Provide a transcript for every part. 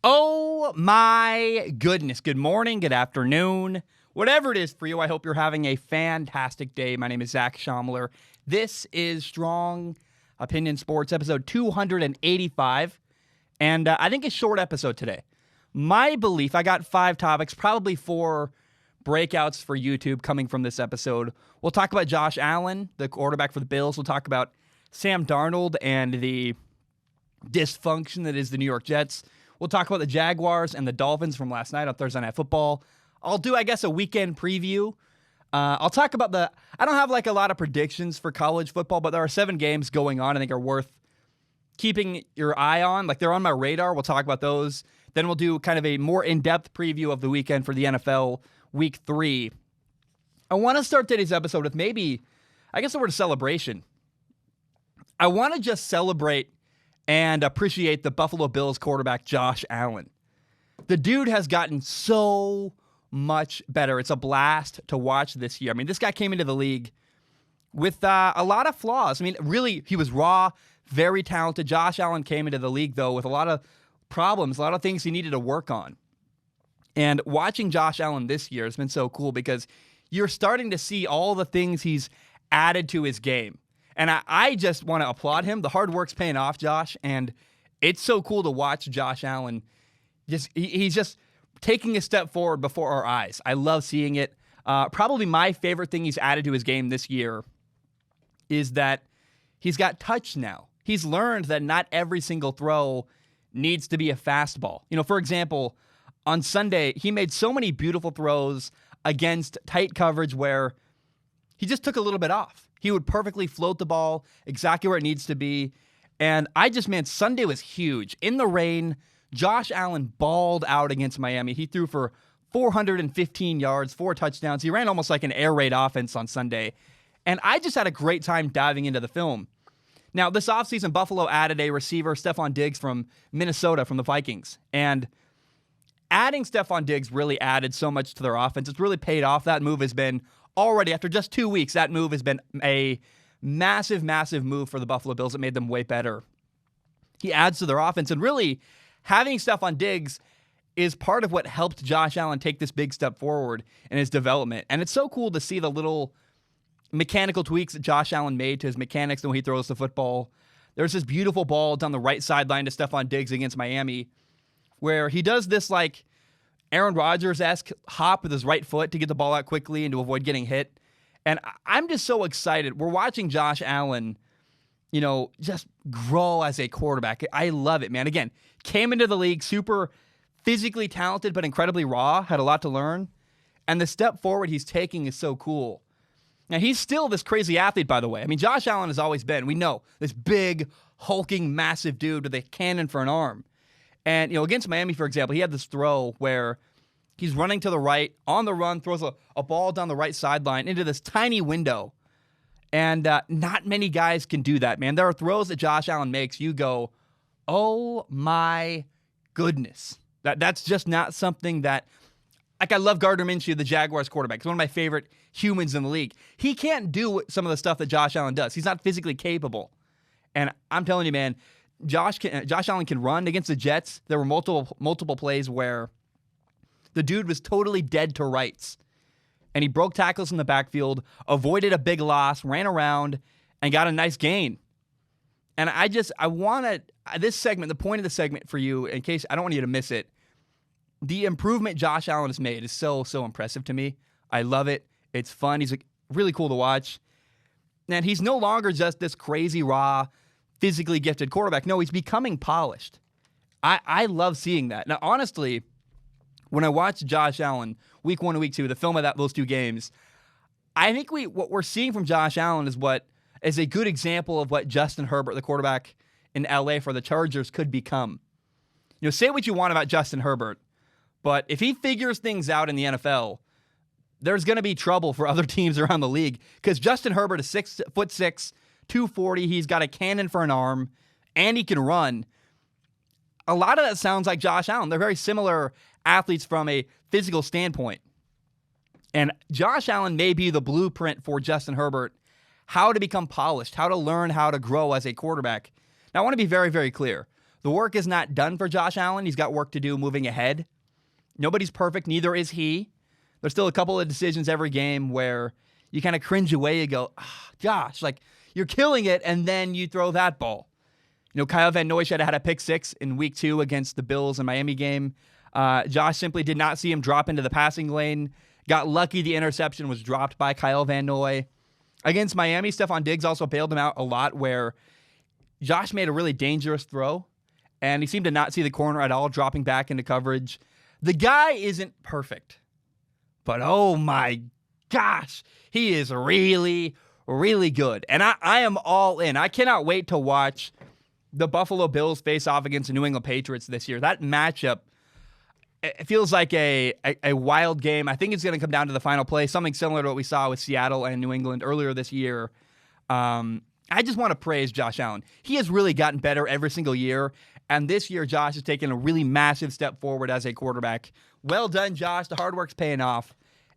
Oh my goodness. Good morning, good afternoon, whatever it is for you. I hope you're having a fantastic day. My name is Zach Schomler. This is Strong Opinion Sports, episode 285, and I think a short episode today. My belief, I got 5 topics, probably 4 breakouts for YouTube coming from this episode. We'll talk about Josh Allen, the quarterback for the Bills. We'll talk about Sam Darnold and the dysfunction that is the New York Jets. We'll talk about the Jaguars and the Dolphins from last night on Thursday Night Football. I'll do, I guess, a weekend preview. I'll talk about I don't have like a lot of predictions for college football, but there are 7 games going on I think are worth keeping your eye on. Like, they're on my radar. We'll talk about those. Then we'll do kind of a more in-depth preview of the weekend for the NFL Week 3. I want to start today's episode with maybe, I guess the word celebration. I want to just celebrate and appreciate the Buffalo Bills quarterback, Josh Allen. The dude has gotten so much better. It's a blast to watch this year. I mean, this guy came into the league with a lot of flaws. I mean, really, he was raw, very talented. Josh Allen came into the league, though, with a lot of problems, a lot of things he needed to work on. And watching Josh Allen this year has been so cool because you're starting to see all the things he's added to his game. And I just want to applaud him. The hard work's paying off, Josh, and it's so cool to watch Josh Allen. He's just taking a step forward before our eyes. I love seeing it. Probably my favorite thing he's added to his game this year is that he's got touch now. He's learned that not every single throw needs to be a fastball. You know, for example, on Sunday, he made so many beautiful throws against tight coverage where he just took a little bit off. He would perfectly float the ball exactly where it needs to be. And Sunday was huge. In the rain, Josh Allen balled out against Miami. He threw for 415 yards, 4 touchdowns. He ran almost like an air raid offense on Sunday. And I just had a great time diving into the film. Now, this offseason, Buffalo added a receiver, Stephon Diggs from Minnesota, from the Vikings. And adding Stephon Diggs really added so much to their offense. It's really paid off. That move has been already, after just 2 weeks, that move has been a massive, massive move for the Buffalo Bills. It made them way better. He adds to their offense, and really, having Stephon Diggs is part of what helped Josh Allen take this big step forward in his development. And it's so cool to see the little mechanical tweaks that Josh Allen made to his mechanics when he throws the football. There's this beautiful ball down the right sideline to Stephon Diggs against Miami, where he does this like Aaron Rodgers-esque hop with his right foot to get the ball out quickly and to avoid getting hit. And I'm just so excited. We're watching Josh Allen, just grow as a quarterback. I love it, man. Again, came into the league super physically talented but incredibly raw, had a lot to learn. And the step forward he's taking is so cool. Now, he's still this crazy athlete, by the way. I mean, Josh Allen has always been, we know, this big, hulking, massive dude with a cannon for an arm. And, against Miami, for example, he had this throw where he's running to the right, on the run, throws a ball down the right sideline into this tiny window. And not many guys can do that, man. There are throws that Josh Allen makes, you go, oh my goodness. That's just not something that, like, I love Gardner Minshew, the Jaguars quarterback. He's one of my favorite humans in the league. He can't do some of the stuff that Josh Allen does. He's not physically capable. And I'm telling you, man, Josh Allen can run against the Jets. There were multiple plays where the dude was totally dead to rights. And he broke tackles in the backfield, avoided a big loss, ran around, and got a nice gain. And I want this segment, the point of the segment for you, in case I don't want you to miss it, the improvement Josh Allen has made is so, so impressive to me. I love it. It's fun. He's really cool to watch. And he's no longer just this crazy, raw, physically gifted quarterback. No, he's becoming polished. I love seeing that. Now, honestly, when I watched Josh Allen week 1 and week 2, the film of those 2 games, I think what we're seeing from Josh Allen is a good example of what Justin Herbert, the quarterback in LA for the Chargers, could become. Say what you want about Justin Herbert, but if he figures things out in the NFL, there's going to be trouble for other teams around the league because Justin Herbert is 6'6", 240. He's got a cannon for an arm, and he can run. A lot of that sounds like Josh Allen. They're very similar athletes from a physical standpoint. And Josh Allen may be the blueprint for Justin Herbert, how to become polished, how to learn how to grow as a quarterback. Now, I want to be very, very clear. The work is not done for Josh Allen. He's got work to do moving ahead. Nobody's perfect. Neither is he. There's still a couple of decisions every game where you kind of cringe away. You go, Josh, like you're killing it, and then you throw that ball. Kyle Van Noy should have had a pick six in week 2 against the Bills and Miami game. Josh simply did not see him drop into the passing lane. Got lucky the interception was dropped by Kyle Van Noy. Against Miami, Stephon Diggs also bailed him out a lot where Josh made a really dangerous throw, and he seemed to not see the corner at all, dropping back into coverage. The guy isn't perfect, but oh my gosh, he is really, really good. And I am all in. I cannot wait to watch the Buffalo Bills face off against the New England Patriots this year. That matchup, it feels like a wild game. I think it's going to come down to the final play, something similar to what we saw with Seattle and New England earlier this year. I just want to praise Josh Allen. He has really gotten better every single year, and this year Josh has taken a really massive step forward as a quarterback. Well done, Josh. The hard work's paying off,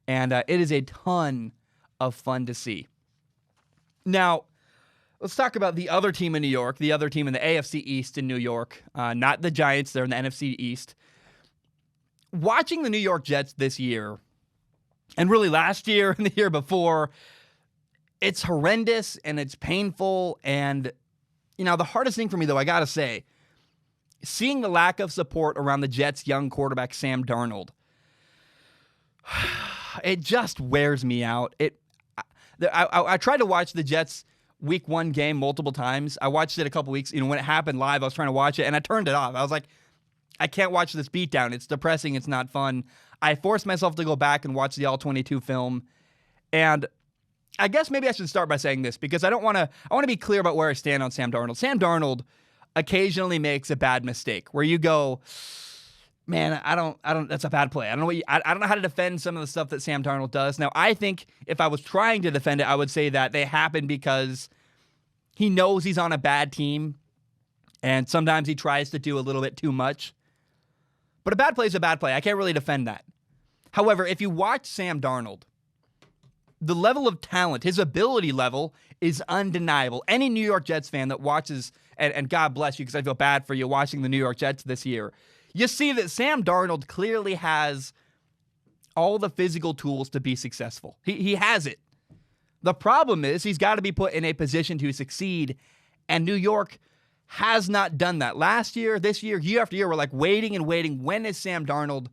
and it is a ton of fun to see. Now, let's talk about the other team in New York, the other team in the AFC East in New York, not the Giants. They're in the NFC East. Watching the New York Jets this year, and really last year and the year before, it's horrendous and it's painful. And, the hardest thing for me, though, I got to say, seeing the lack of support around the Jets' young quarterback, Sam Darnold, it just wears me out. I tried to watch the Jets' Week 1 game multiple times. I watched it a couple weeks. When it happened live, I was trying to watch it, and I turned it off. I was like, I can't watch this beatdown. It's depressing. It's not fun. I forced myself to go back and watch the All-22 film. And I guess maybe I should start by saying this because I want to be clear about where I stand on Sam Darnold. Sam Darnold occasionally makes a bad mistake where you go, man, I don't, that's a bad play. I don't know how to defend some of the stuff that Sam Darnold does. Now, I think if I was trying to defend it, I would say that they happen because he knows he's on a bad team and sometimes he tries to do a little bit too much. But a bad play is a bad play. I can't really defend that. However, if you watch Sam Darnold, the level of talent, his ability level is undeniable. Any New York Jets fan that watches, and God bless you because I feel bad for you watching the New York Jets this year, you see that Sam Darnold clearly has all the physical tools to be successful. He has it. The problem is he's got to be put in a position to succeed, and New York has not done that. Last year, this year, year after year, we're like waiting and waiting. When is Sam Darnold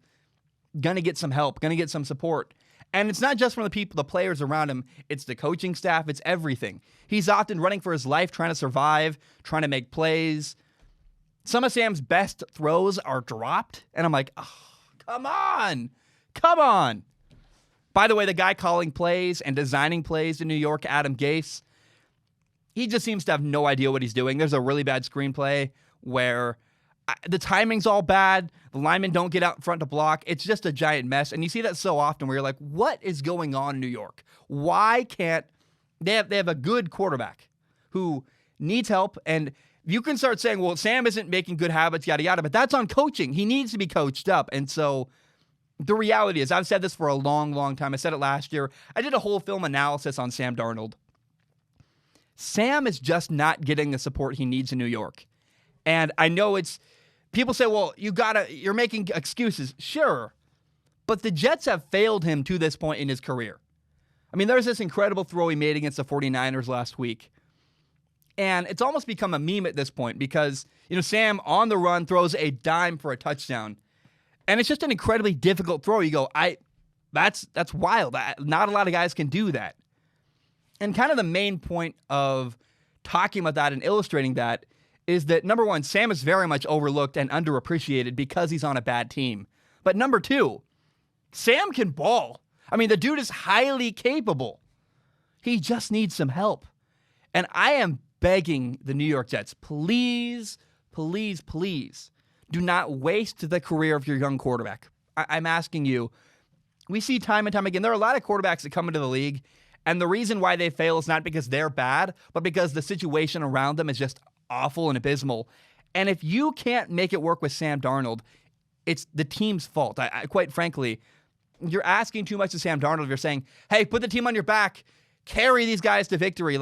going to get some help, going to get some support? And it's not just from the people, the players around him. It's the coaching staff. It's everything. He's often running for his life, trying to survive, trying to make plays. Some of Sam's best throws are dropped. And I'm like, oh, come on. Come on. By the way, the guy calling plays and designing plays in New York, Adam Gase, he just seems to have no idea what he's doing. There's a really bad screenplay where the timing's all bad. The linemen don't get out in front to block. It's just a giant mess. And you see that so often where you're like, what is going on in New York? Why can't they have a good quarterback who needs help? And you can start saying, well, Sam isn't making good habits, yada, yada, but that's on coaching. He needs to be coached up. And so the reality is, I've said this for a long, long time. I said it last year. I did a whole film analysis on Sam Darnold. Sam is just not getting the support he needs in New York. And I know people say, well, you're making excuses. Sure. But the Jets have failed him to this point in his career. I mean, there's this incredible throw he made against the 49ers last week. And it's almost become a meme at this point because, Sam on the run throws a dime for a touchdown. And it's just an incredibly difficult throw. You go, that's wild. Not a lot of guys can do that. And kind of the main point of talking about that and illustrating that is that, number one, Sam is very much overlooked and underappreciated because he's on a bad team. But number two, Sam can ball. I mean, the dude is highly capable. He just needs some help. And I am begging the New York Jets, please, please, please, do not waste the career of your young quarterback. I'm asking you. We see time and time again, there are a lot of quarterbacks that come into the league, and the reason why they fail is not because they're bad, but because the situation around them is just awful and abysmal. And if you can't make it work with Sam Darnold, it's the team's fault. Quite frankly, you're asking too much of Sam Darnold if you're saying, hey, put the team on your back, carry these guys to victory.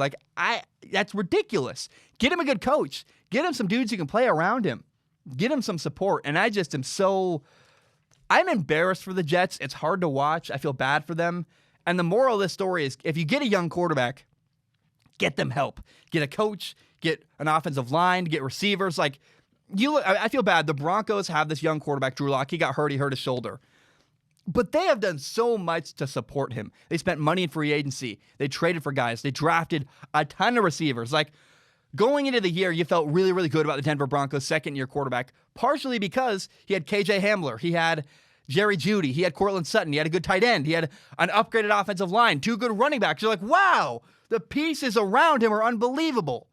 That's ridiculous. Get him a good coach. Get him some dudes who can play around him. Get him some support. And I just am I'm embarrassed for the Jets. It's hard to watch. I feel bad for them. And the moral of this story is if you get a young quarterback, get them help. Get a coach, get an offensive line, get receivers. Like, I feel bad. The Broncos have this young quarterback, Drew Lock. He got hurt. He hurt his shoulder. But they have done so much to support him. They spent money in free agency. They traded for guys. They drafted a ton of receivers. Like, going into the year, you felt really, really good about the Denver Broncos' second-year quarterback, partially because he had KJ Hamler. He had Jerry Jeudy. He had Cortland Sutton. He had a good tight end. He had an upgraded offensive line, 2 good running backs. You're like, wow, the pieces around him are unbelievable.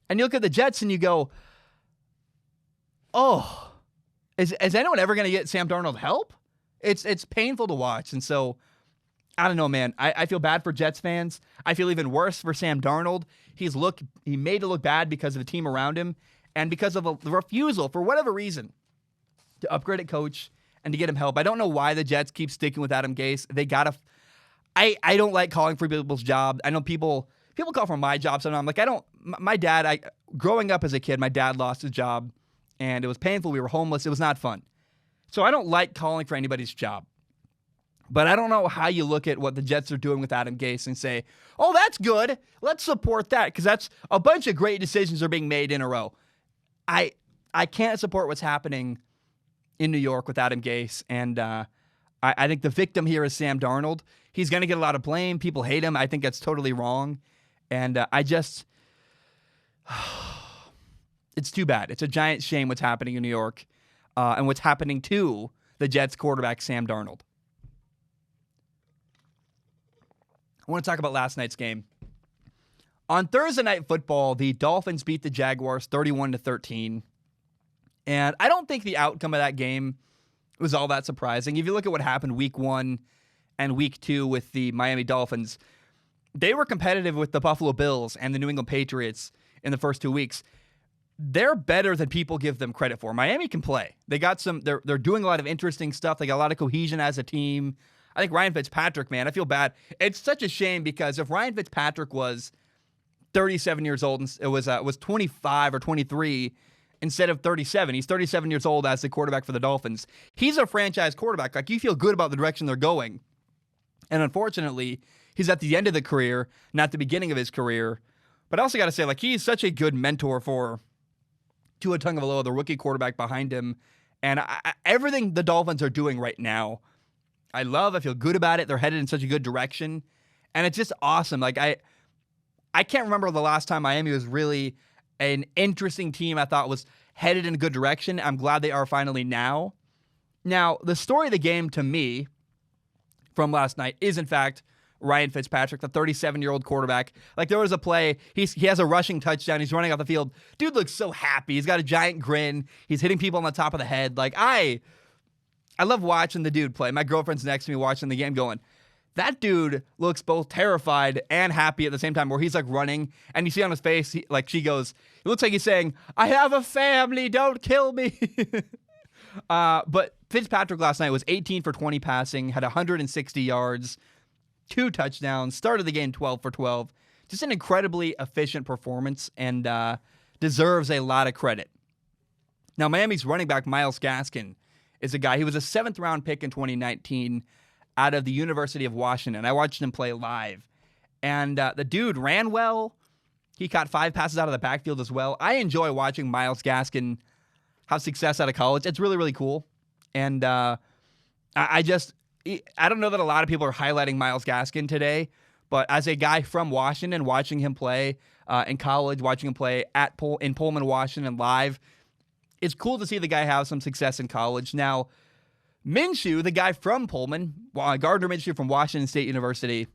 And you look at the Jets and you go, oh, is anyone ever going to get Sam Darnold help? It's painful to watch. And so, I don't know, man. I feel bad for Jets fans. I feel even worse for Sam Darnold. He made it look bad because of the team around him and because of the refusal, for whatever reason, to upgrade a coach and to get him help. I don't know why the Jets keep sticking with Adam Gase. They gotta. I don't like calling for people's job. I know people call for my job sometimes. Like, my dad, growing up as a kid, my dad lost his job and it was painful. We were homeless. It was not fun. So I don't like calling for anybody's job. But I don't know how you look at what the Jets are doing with Adam Gase and say, oh, that's good. Let's support that, because that's a bunch of great decisions are being made in a row. I can't support what's happening in New York with Adam Gase, and I think the victim here is Sam Darnold. He's going to get a lot of blame. People hate him. I think that's totally wrong. And it's too bad. It's a giant shame what's happening in New York and what's happening to the Jets quarterback, Sam Darnold. I want to talk about last night's game. On Thursday Night Football, the Dolphins beat the Jaguars 31-13. And I don't think the outcome of that game was all that surprising. If you look at what happened week 1 and week 2 with the Miami Dolphins, they were competitive with the Buffalo Bills and the New England Patriots in the first 2 weeks. They're better than people give them credit for. Miami can play. They're doing a lot of interesting stuff. They got a lot of cohesion as a team. I think Ryan Fitzpatrick, man, I feel bad. It's such a shame, because if Ryan Fitzpatrick was 37 years old and it was 25 or 23 instead of 37, he's 37 years old as the quarterback for the Dolphins. He's a franchise quarterback. Like, you feel good about the direction they're going. And unfortunately, he's at the end of the career, not the beginning of his career. But I also got to say, like, he's such a good mentor for Tua Tagovailoa, the rookie quarterback behind him. And everything the Dolphins are doing right now, I feel good about it. They're headed in such a good direction. And it's just awesome. Like, I can't remember the last time Miami was really an interesting team I thought was headed in a good direction. I'm glad they are finally now. Now, the story of the game to me from last night is, in fact, Ryan Fitzpatrick, the 37-year-old quarterback. Like, there was a play. He has a rushing touchdown. He's running off the field. Dude looks so happy. He's got a giant grin. He's hitting people on the top of the head. Like, I love watching the dude play. My girlfriend's next to me watching the game going, that dude looks both terrified and happy at the same time, where he's like running and you see on his face, she goes, it looks like he's saying, I have a family, don't kill me. But Fitzpatrick last night was 18 for 20 passing, had 160 yards, 2 touchdowns, started the game 12 for 12. Just an incredibly efficient performance, and deserves a lot of credit. Now, Miami's running back, Myles Gaskin, is a guy. He was a 7th-round pick in 2019 out of the University of Washington. I watched him play live. And the dude ran well. He caught 5 passes out of the backfield as well. I enjoy watching Myles Gaskin have success out of college. It's really, really cool. And I don't know that a lot of people are highlighting Myles Gaskin today, but as a guy from Washington, watching him play in college, watching him play in Pullman, Washington live, it's cool to see the guy have some success in college. Now, Minshew, the guy from Pullman, Gardner Minshew from Washington State University,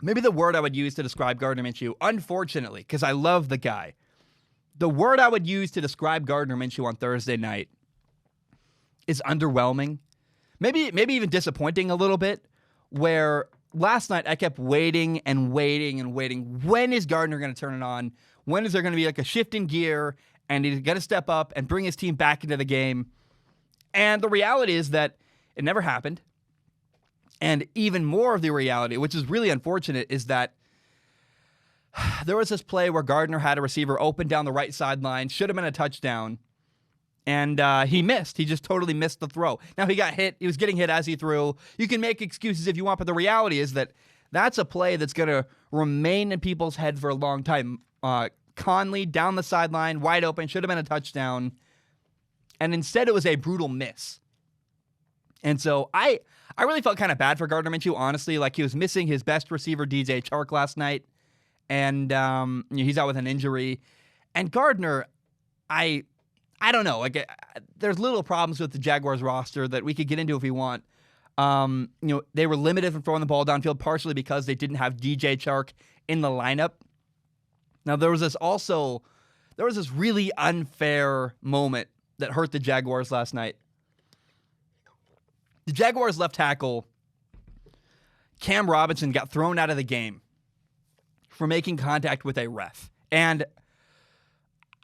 maybe the word I would use to describe Gardner Minshew, unfortunately, because I love the guy, the word I would use to describe Gardner Minshew on Thursday night is underwhelming. Maybe even disappointing a little bit, where last night I kept waiting and waiting and waiting. When is Gardner going to turn it on? When is there going to be like a shift in gear and he's got to step up and bring his team back into the game? And the reality is that it never happened. And even more of the reality, which is really unfortunate, is that There was this play where Gardner had a receiver open down the right sideline, should have been a touchdown, and he missed. He just totally missed the throw. Now, he got hit. He was getting hit as he threw. You can make excuses if you want, but the reality is that that's a play that's going to remain in people's head for a long time. Conley down the sideline, wide open, should have been a touchdown, and instead it was a brutal miss. And so I really felt kind of bad for Gardner Minshew, honestly. Like, he was missing his best receiver, DJ Chark, last night. And he's out with an injury. And Gardner, I don't know. Like, there's little problems with the Jaguars roster that we could get into if we want. They were limited from throwing the ball downfield, partially because they didn't have DJ Chark in the lineup. Now, there was this really unfair moment that hurt the Jaguars last night. The Jaguars left tackle, Cam Robinson, got thrown out of the game for making contact with a ref. And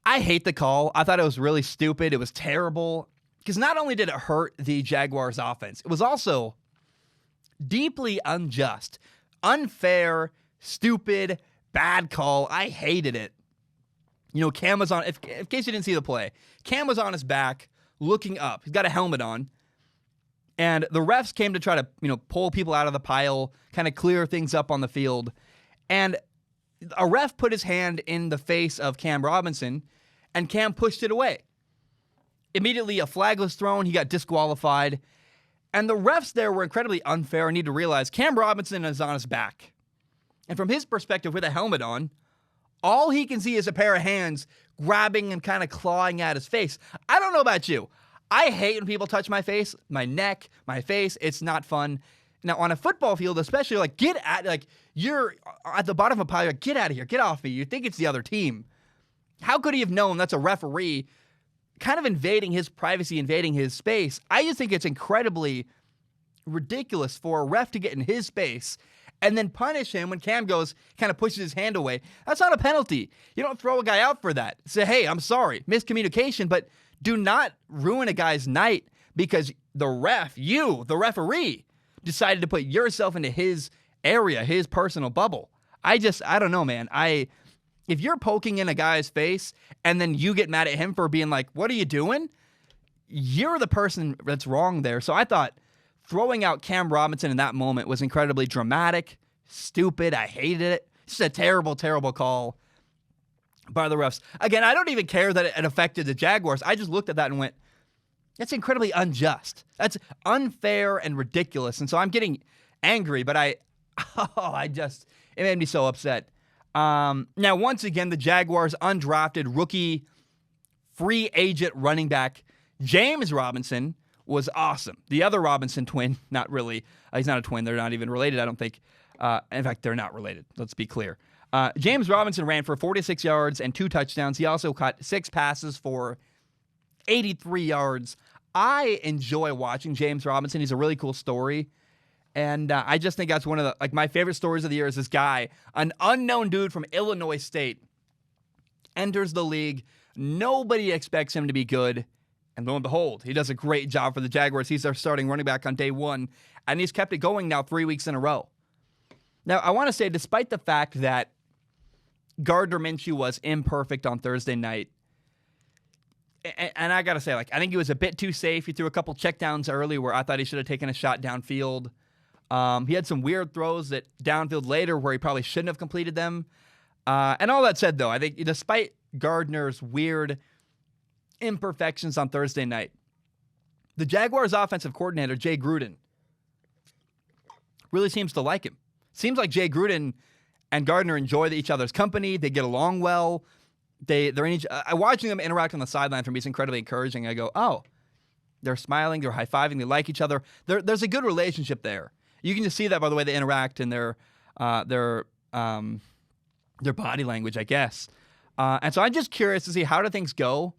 I hate the call. I thought it was really stupid. It was terrible. Because not only did it hurt the Jaguars offense, it was also deeply unjust, unfair, stupid, bad call. I hated it. Cam was on, in case you didn't see the play, Cam was on his back looking up. He's got a helmet on. And the refs came to try to, pull people out of the pile, kind of clear things up on the field. And a ref put his hand in the face of Cam Robinson, and Cam pushed it away. Immediately, a flag was thrown. He got disqualified. And the refs there were incredibly unfair. I need to realize Cam Robinson is on his back. And from his perspective, with a helmet on, all he can see is a pair of hands grabbing and kind of clawing at his face. I don't know about you. I hate when people touch my face, my neck, my face. It's not fun. Now, on a football field, especially, you're at the bottom of a pile, get out of here, get off me. You think it's the other team. How could he have known that's a referee kind of invading his privacy, invading his space? I just think it's incredibly ridiculous for a ref to get in his space and then punish him when Cam goes, kind of pushes his hand away. That's not a penalty. You don't throw a guy out for that. Say, hey, I'm sorry, miscommunication, but do not ruin a guy's night because the referee, decided to put yourself into his area, his personal bubble. I don't know, man. If you're poking in a guy's face and then you get mad at him for being like, what are you doing? You're the person that's wrong there. So I thought throwing out Cam Robinson in that moment was incredibly dramatic, stupid. I hated it. It's a terrible, terrible call by the refs. Again, I don't even care that it affected the Jaguars. I just looked at that and went, that's incredibly unjust. That's unfair and ridiculous. And so I'm getting angry, but it made me so upset. Now, once again, the Jaguars undrafted rookie free agent running back James Robinson was awesome. The other Robinson twin, not really. He's not a twin. They're not even related, I don't think. In fact, they're not related. Let's be clear. James Robinson ran for 46 yards and 2 touchdowns. He also caught 6 passes for 83 yards. I enjoy watching James Robinson. He's a really cool story. And I just think that's one of my favorite stories of the year is this guy, an unknown dude from Illinois State, enters the league. Nobody expects him to be good. And lo and behold, he does a great job for the Jaguars. He's their starting running back on day 1. And he's kept it going now 3 weeks in a row. Now, I want to say, despite the fact that Gardner Minshew was imperfect on Thursday night, and I got to say, I think he was a bit too safe. He threw a couple checkdowns early where I thought he should have taken a shot downfield. He had some weird throws that downfield later where he probably shouldn't have completed them. And all that said, though, I think despite Gardner's weird imperfections on Thursday night, the Jaguars' offensive coordinator, Jay Gruden, really seems to like him. Seems like Jay Gruden and Gardner enjoy each other's company. They get along well. They're in watching them interact on the sideline for me is incredibly encouraging. I go, oh, they're smiling, they're high-fiving, they like each other. There's a good relationship there. You can just see that by the way they interact and their body language, I guess. And so I'm just curious to see how do things go,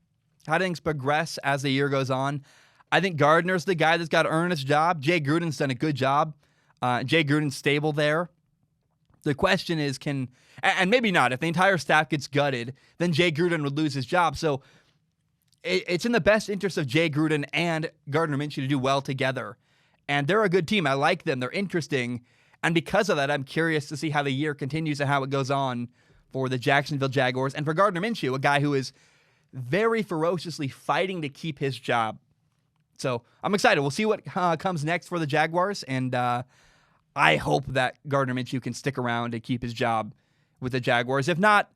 how do things progress as the year goes on. I think Gardner's the guy that's got to earn his job. Jay Gruden's done a good job. Jay Gruden's stable there. The question is, and maybe not, if the entire staff gets gutted, then Jay Gruden would lose his job. So it's in the best interest of Jay Gruden and Gardner Minshew to do well together. And they're a good team. I like them. They're interesting. And because of that, I'm curious to see how the year continues and how it goes on for the Jacksonville Jaguars, and for Gardner Minshew, a guy who is very ferociously fighting to keep his job. So I'm excited. We'll see what comes next for the Jaguars, and I hope that Gardner Minshew can stick around and keep his job with the Jaguars. If not,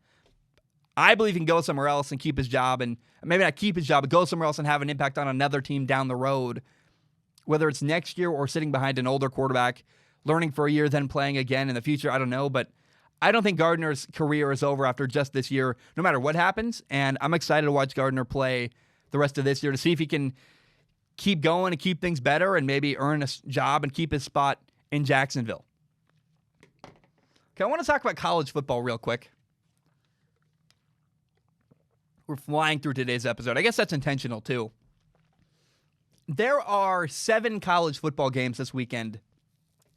I believe he can go somewhere else and keep his job, and maybe not keep his job, but go somewhere else and have an impact on another team down the road, whether it's next year or sitting behind an older quarterback, learning for a year, then playing again in the future. I don't know, but I don't think Gardner's career is over after just this year, no matter what happens, and I'm excited to watch Gardner play the rest of this year to see if he can keep going and keep things better and maybe earn a job and keep his spot in Jacksonville. Okay, I want to talk about college football real quick. We're flying through today's episode. I guess that's intentional, too. There are 7 college football games this weekend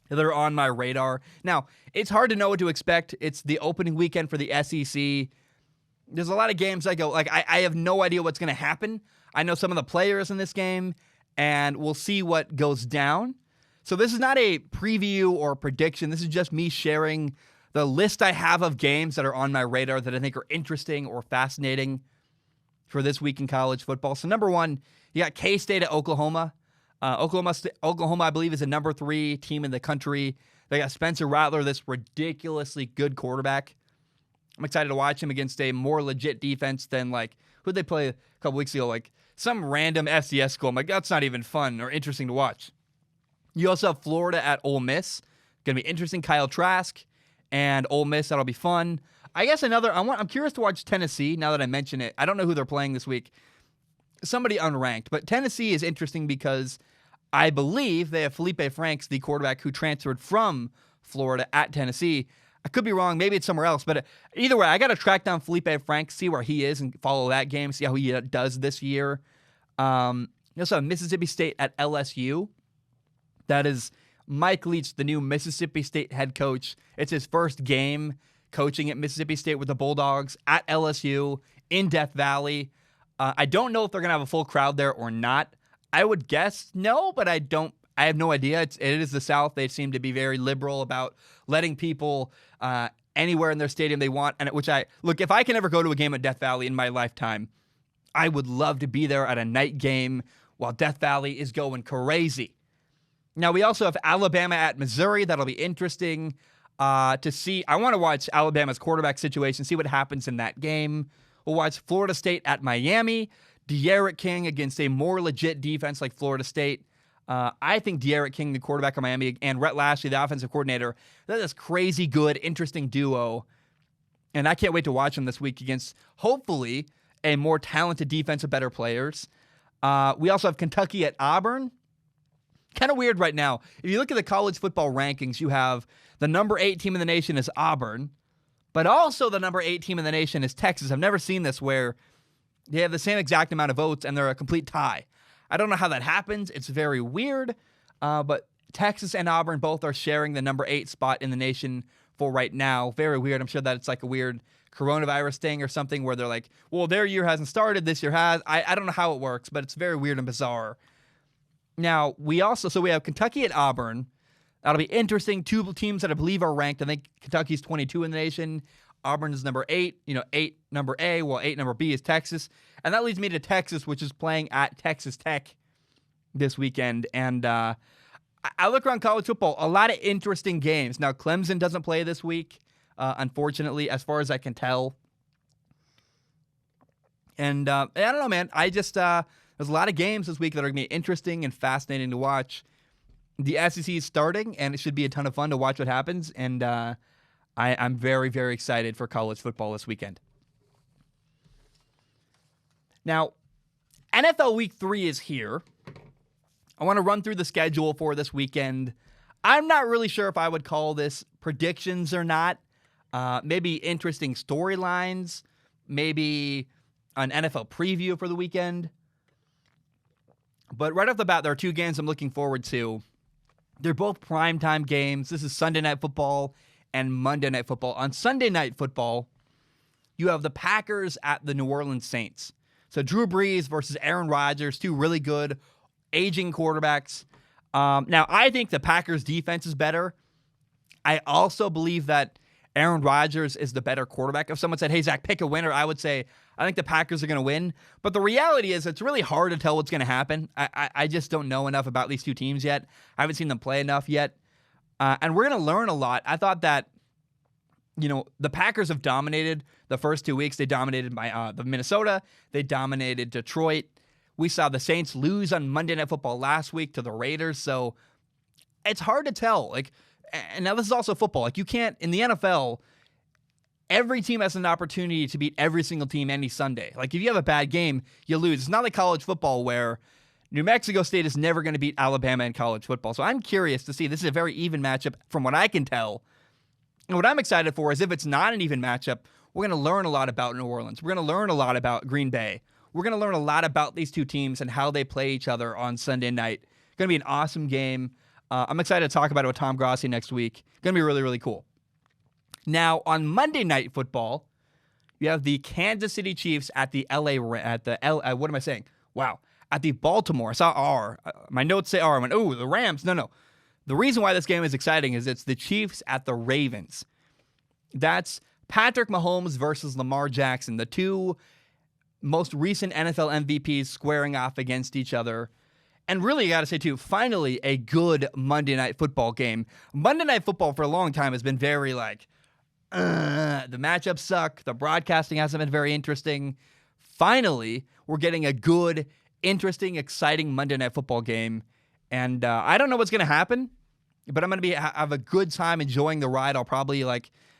that are on my radar. Now, it's hard to know what to expect. It's the opening weekend for the SEC. There's a lot of games I go, like, I have no idea what's going to happen. I know some of the players in this game, and we'll see what goes down. So this is not a preview or prediction. This is just me sharing the list I have of games that are on my radar that I think are interesting or fascinating for this week in college football. So number 1, you got K-State at Oklahoma. Oklahoma, I believe, is the number 3 team in the country. They got Spencer Rattler, this ridiculously good quarterback. I'm excited to watch him against a more legit defense than, like, who'd they play a couple weeks ago? Like, some random FCS school. I'm like, that's not even fun or interesting to watch. You also have Florida at Ole Miss. Going to be interesting. Kyle Trask and Ole Miss. That'll be fun. I guess I'm curious to watch Tennessee now that I mention it. I don't know who they're playing this week. Somebody unranked. But Tennessee is interesting because I believe they have Felipe Franks, the quarterback who transferred from Florida at Tennessee. I could be wrong. Maybe it's somewhere else. But either way, I got to track down Felipe Franks, see where he is, and follow that game, see how he does this year. You also have Mississippi State at LSU. That is Mike Leach, the new Mississippi State head coach. It's his first game coaching at Mississippi State with the Bulldogs at LSU in Death Valley. I don't know if they're going to have a full crowd there or not. I would guess no, but I have no idea. It is the South. They seem to be very liberal about letting people anywhere in their stadium they want. And look, if I can ever go to a game at Death Valley in my lifetime, I would love to be there at a night game while Death Valley is going crazy. Now, we also have Alabama at Missouri. That'll be interesting to see. I want to watch Alabama's quarterback situation, see what happens in that game. We'll watch Florida State at Miami. De'Aaron King against a more legit defense like Florida State. I think De'Aaron King, the quarterback of Miami, and Rhett Lashlee, the offensive coordinator, they're this crazy good, interesting duo. And I can't wait to watch them this week against, hopefully, a more talented defense of better players. We also have Kentucky at Auburn. Kind of weird right now. If you look at the college football rankings, you have the number 8 team in the nation is Auburn, but also the number 8 team in the nation is Texas. I've never seen this where they have the same exact amount of votes and they're a complete tie. I don't know how that happens. It's very weird, but Texas and Auburn both are sharing the number 8 spot in the nation for right now. Very weird. I'm sure that it's like a weird coronavirus thing or something where they're like, well, their year hasn't started, this year has. I don't know how it works, but it's very weird and bizarre. Now, we have Kentucky at Auburn. That'll be interesting. 2 teams that I believe are ranked. I think Kentucky's 22 in the nation. Auburn is number 8. 8 number A. Well, 8 number B is Texas. And that leads me to Texas, which is playing at Texas Tech this weekend. And I look around college football, a lot of interesting games. Now, Clemson doesn't play this week, unfortunately, as far as I can tell. And I don't know, man. There's a lot of games this week that are going to be interesting and fascinating to watch. The SEC is starting, and it should be a ton of fun to watch what happens. And I'm very, very excited for college football this weekend. Now, NFL Week 3 is here. I want to run through the schedule for this weekend. I'm not really sure if I would call this predictions or not. Maybe interesting storylines. Maybe an NFL preview for the weekend. But right off the bat, there are 2 games I'm looking forward to. They're both primetime games. This is Sunday Night Football and Monday Night Football. On Sunday Night Football, you have the Packers at the New Orleans Saints. So Drew Brees versus Aaron Rodgers, 2 really good aging quarterbacks. Now, I think the Packers defense is better. I also believe that Aaron Rodgers is the better quarterback. If someone said, hey, Zach, pick a winner, I would say, I think the Packers are going to win. But the reality is it's really hard to tell what's going to happen. I just don't know enough about these two teams yet. I haven't seen them play enough yet. And we're going to learn a lot. I thought that, the Packers have dominated the first 2 weeks. They dominated the Minnesota. They dominated Detroit. We saw the Saints lose on Monday Night Football last week to the Raiders. So it's hard to tell. And now this is also football. You can't, in the NFL, every team has an opportunity to beat every single team any Sunday. If you have a bad game, you lose. It's not like college football where New Mexico State is never going to beat Alabama in college football. So I'm curious to see. This is a very even matchup from what I can tell. And what I'm excited for is if it's not an even matchup, we're going to learn a lot about New Orleans. We're going to learn a lot about Green Bay. We're going to learn a lot about these two teams and how they play each other on Sunday night. It's going to be an awesome game. I'm excited to talk about it with Tom Grossi next week. Going to be really, really cool. Now, on Monday Night Football, you have the Kansas City Chiefs at the what am I saying? Wow. At the Baltimore. I saw R. My notes say R. I went, oh, the Rams. No. The reason why this game is exciting is it's the Chiefs at the Ravens. That's Patrick Mahomes versus Lamar Jackson, the two most recent NFL MVPs squaring off against each other. And really, you got to say, too, finally a good Monday Night Football game. Monday Night Football for a long time has been very the matchups suck. The broadcasting hasn't been very interesting. Finally, we're getting a good, interesting, exciting Monday Night Football game. And I don't know what's going to happen, but I'm going to have a good time enjoying the ride. I'll probably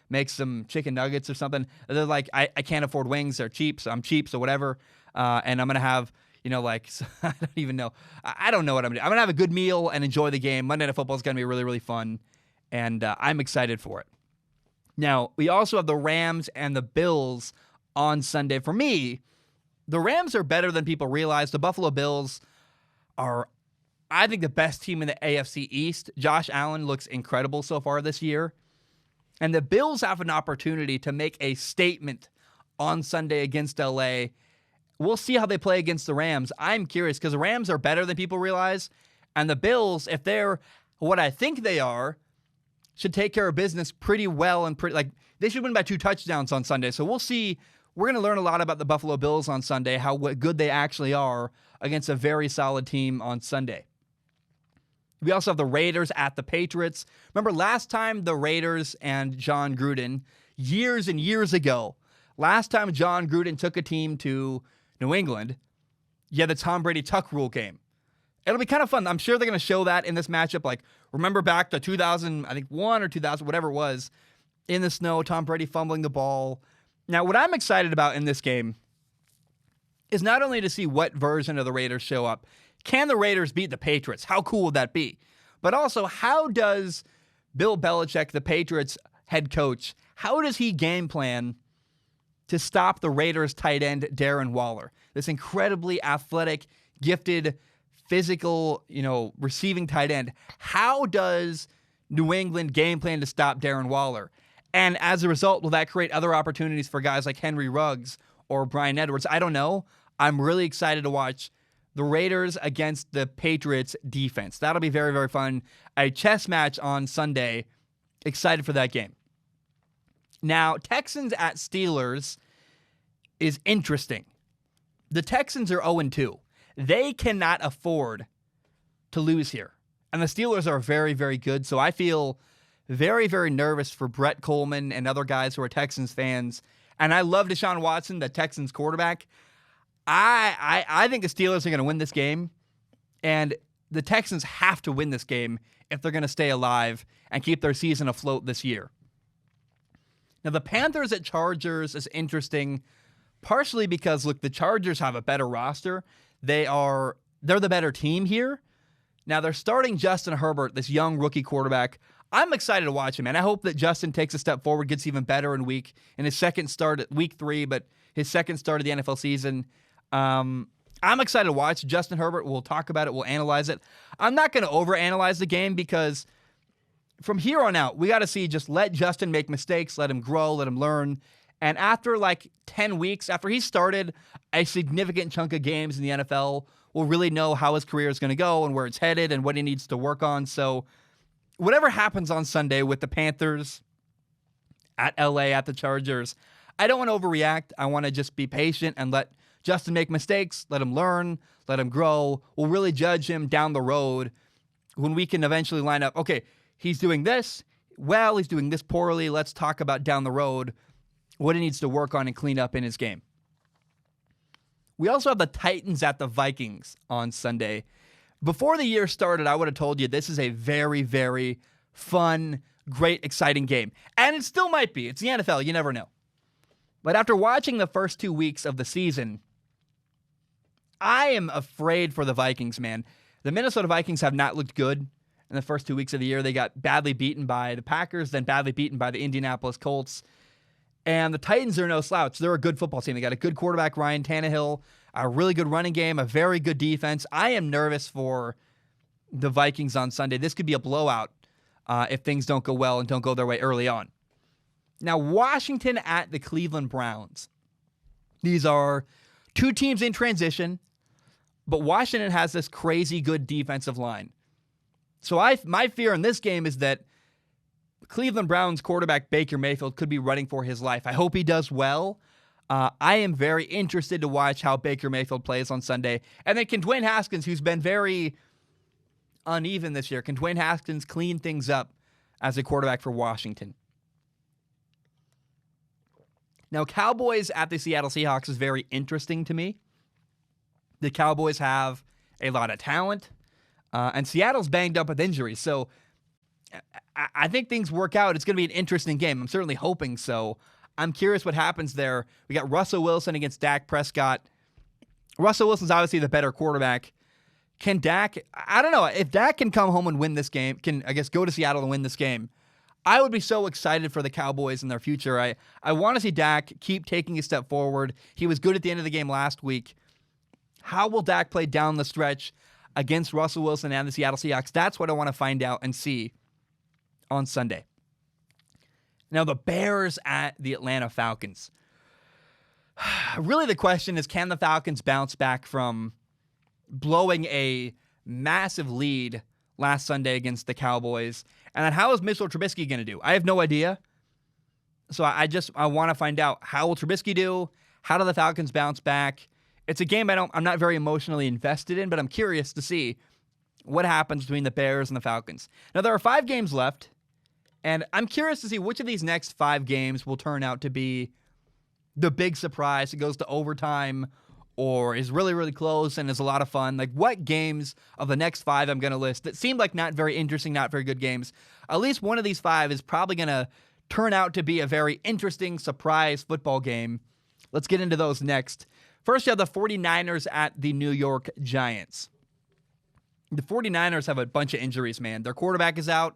make some chicken nuggets or something. They're I can't afford wings. They're cheap, so I'm cheap, so whatever. And I'm going to have, I don't even know. I don't know what I'm going to do. I'm going to have a good meal and enjoy the game. Monday Night Football is going to be really, really fun, and I'm excited for it. Now, we also have the Rams and the Bills on Sunday. For me, the Rams are better than people realize. The Buffalo Bills are, I think, the best team in the AFC East. Josh Allen looks incredible so far this year. And the Bills have an opportunity to make a statement on Sunday against LA. We'll see how they play against the Rams. I'm curious because the Rams are better than people realize. And the Bills, if they're what I think they are, should take care of business pretty well and they should win by 2 touchdowns on Sunday. So we'll see. We're going to learn a lot about the Buffalo Bills on Sunday, how good they actually are against a very solid team on Sunday. We also have the Raiders at the Patriots. Remember last time the Raiders and John Gruden, years and years ago, last time John Gruden took a team to New England, you had the Tom Brady Tuck Rule game. It'll be kind of fun. I'm sure they're going to show that in this matchup. Remember back to 2001 or 2000, whatever it was, in the snow, Tom Brady fumbling the ball. Now, what I'm excited about in this game is not only to see what version of the Raiders show up. Can the Raiders beat the Patriots? How cool would that be? But also, how does Bill Belichick, the Patriots head coach, how does he game plan to stop the Raiders tight end Darren Waller? This incredibly athletic, gifted, physical, receiving tight end. How does New England game plan to stop Darren Waller? And as a result, will that create other opportunities for guys like Henry Ruggs or Brian Edwards? I don't know. I'm really excited to watch the Raiders against the Patriots defense. That'll be very, very fun. A chess match on Sunday. Excited for that game. Now, Texans at Steelers is interesting. The Texans are 0-2. They cannot afford to lose here. And the Steelers are very, very good. So I feel very, very nervous for Brett Coleman and other guys who are Texans fans. And I love Deshaun Watson, the Texans quarterback. I think the Steelers are going to win this game. And the Texans have to win this game if they're going to stay alive and keep their season afloat this year. Now, the Panthers at Chargers is interesting, partially because, look, the Chargers have a better roster. They're the better team here. Now, they're starting Justin Herbert, this young rookie quarterback. I'm excited to watch him, and I hope that Justin takes a step forward, gets even better in his second start at week 3, but his second start of the NFL season. I'm excited to watch Justin Herbert. We'll talk about it. We'll analyze it. I'm not going to overanalyze the game because from here on out, we got to see, just let Justin make mistakes, let him grow, let him learn. And after 10 weeks, after he started a significant chunk of games in the NFL, we'll really know how his career is going to go and where it's headed and what he needs to work on. So whatever happens on Sunday with the Panthers at LA, at the Chargers. I don't want to overreact. I want to just be patient and let Justin make mistakes, let him learn, let him grow. We'll really judge him down the road when we can eventually line up, okay, he's doing this well, he's doing this poorly. Let's talk about down the road what he needs to work on and clean up in his game. We also have the Titans at the Vikings on Sunday. Before the year started, I would have told you this is a very, very fun, great, exciting game. And it still might be. It's the NFL. You never know. But after watching the first 2 weeks of the season, I am afraid for the Vikings, man. The Minnesota Vikings have not looked good in the first 2 weeks of the year. They got badly beaten by the Packers, then badly beaten by the Indianapolis Colts. And the Titans are no slouch. They're a good football team. They got a good quarterback, Ryan Tannehill, a really good running game, a very good defense. I am nervous for the Vikings on Sunday. This could be a blowout if things don't go well and don't go their way early on. Now, Washington at the Cleveland Browns. These are two teams in transition, but Washington has this crazy good defensive line. So my fear in this game is that Cleveland Browns quarterback Baker Mayfield could be running for his life. I hope he does well. I am very interested to watch how Baker Mayfield plays on Sunday. And then can Dwayne Haskins, who's been very uneven this year, can Dwayne Haskins clean things up as a quarterback for Washington? Now, Cowboys at the Seattle Seahawks is very interesting to me. The Cowboys have a lot of talent, and Seattle's banged up with injuries. So I think things work out. It's going to be an interesting game. I'm certainly hoping so. I'm curious what happens there. We got Russell Wilson against Dak Prescott. Russell Wilson's obviously the better quarterback. Can Dak, I don't know, if Dak can come home and win this game, can, I guess, go to Seattle and win this game, I would be so excited for the Cowboys and their future. I want to see Dak keep taking a step forward. He was good at the end of the game last week. How will Dak play down the stretch against Russell Wilson and the Seattle Seahawks? That's what I want to find out and see on Sunday. Now, the Bears at the Atlanta Falcons. Really, the question is, can the Falcons bounce back from blowing a massive lead last Sunday against the Cowboys? And then how is Mitchell Trubisky going to do? I have no idea. So I want to find out, how will Trubisky do? How do the Falcons bounce back? It's a game I'm not very emotionally invested in, but I'm curious to see what happens between the Bears and the Falcons. Now, there are 5 games left, and I'm curious to see which of these next 5 games will turn out to be the big surprise. It goes to overtime or is really, really close and is a lot of fun. Like, what games of the next 5 I'm going to list that seem like not very interesting, not very good games, at least one of these 5 is probably going to turn out to be a very interesting surprise football game. Let's get into those next. First, you have the 49ers at the New York Giants. The 49ers have a bunch of injuries, man. Their quarterback is out.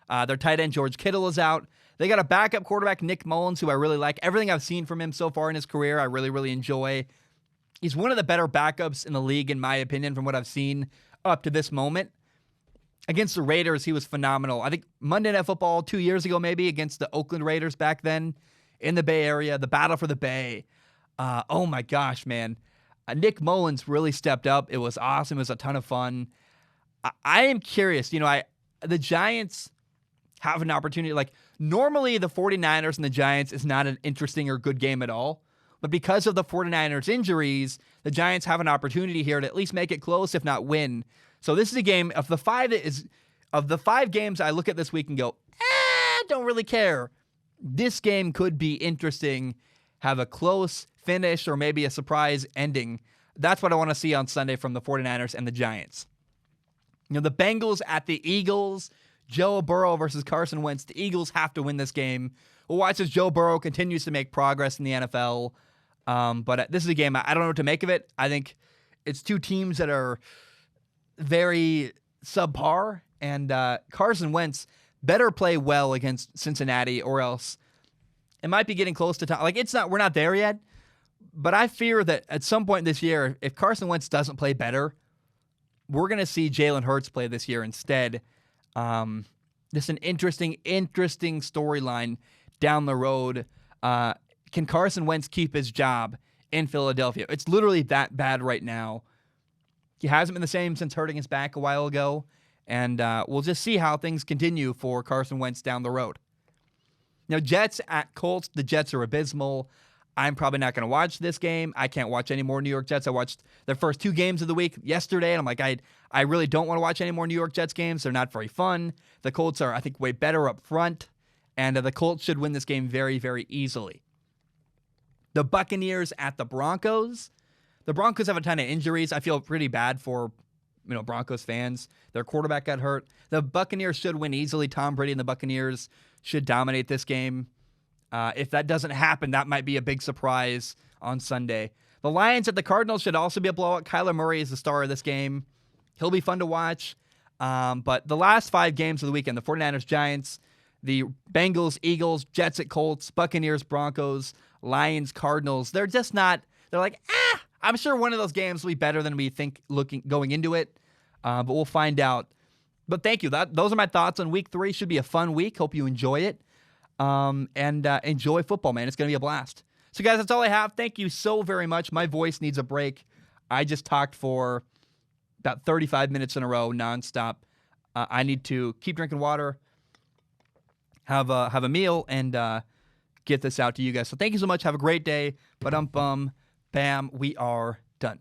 Their tight end, George Kittle, is out. They got a backup quarterback, Nick Mullins, who I really like. Everything I've seen from him so far in his career, I really, really enjoy. He's one of the better backups in the league, in my opinion, from what I've seen up to this moment. Against the Raiders, he was phenomenal. I think Monday Night Football 2 years ago, maybe, against the Oakland Raiders back then in the Bay Area, the battle for the Bay. Oh my gosh, man. Nick Mullins really stepped up. It was awesome. It was a ton of fun. I am curious. The Giants have an opportunity. Like, normally the 49ers and the Giants is not an interesting or good game at all. But because of the 49ers injuries, the Giants have an opportunity here to at least make it close, if not win. So this is a game of the 5 games I look at this week and go, don't really care. This game could be interesting, have a close finish or maybe a surprise ending. That's what I want to see on Sunday from the 49ers and the Giants. The Bengals at the Eagles. Joe Burrow versus Carson Wentz. The Eagles have to win this game. We'll watch as Joe Burrow continues to make progress in the NFL. But this is a game I don't know what to make of it. I think it's two teams that are very subpar. And Carson Wentz better play well against Cincinnati, or else it might be getting close to time. Like, we're not there yet. But I fear that at some point this year, if Carson Wentz doesn't play better, we're going to see Jalen Hurts play this year instead. This is an interesting storyline down the road. Can Carson Wentz keep his job in Philadelphia? It's literally that bad right now. He hasn't been the same since hurting his back a while ago. And we'll just see how things continue for Carson Wentz down the road. Now, Jets at Colts. The Jets are abysmal. I'm probably not going to watch this game. I can't watch any more New York Jets. I watched their first 2 games of the week yesterday, and I'm like, I really don't want to watch any more New York Jets games. They're not very fun. The Colts are, I think, way better up front, and the Colts should win this game very, very easily. The Buccaneers at the Broncos. The Broncos have a ton of injuries. I feel pretty bad for Broncos fans. Their quarterback got hurt. The Buccaneers should win easily. Tom Brady and the Buccaneers should dominate this game. If that doesn't happen, that might be a big surprise on Sunday. The Lions at the Cardinals should also be a blowout. Kyler Murray is the star of this game. He'll be fun to watch. But the last 5 games of the weekend, the 49ers, Giants, the Bengals, Eagles, Jets at Colts, Buccaneers, Broncos, Lions, Cardinals, they're just not, they're like, I'm sure one of those games will be better than we think going into it. But we'll find out. But thank you. Those are my thoughts on week 3. Should be a fun week. Hope you enjoy it. And enjoy football, man. It's going to be a blast. So, guys, that's all I have. Thank you so very much. My voice needs a break. I just talked for about 35 minutes in a row, nonstop. I need to keep drinking water, have a meal, and get this out to you guys. So, thank you so much. Have a great day. Bam, we are done.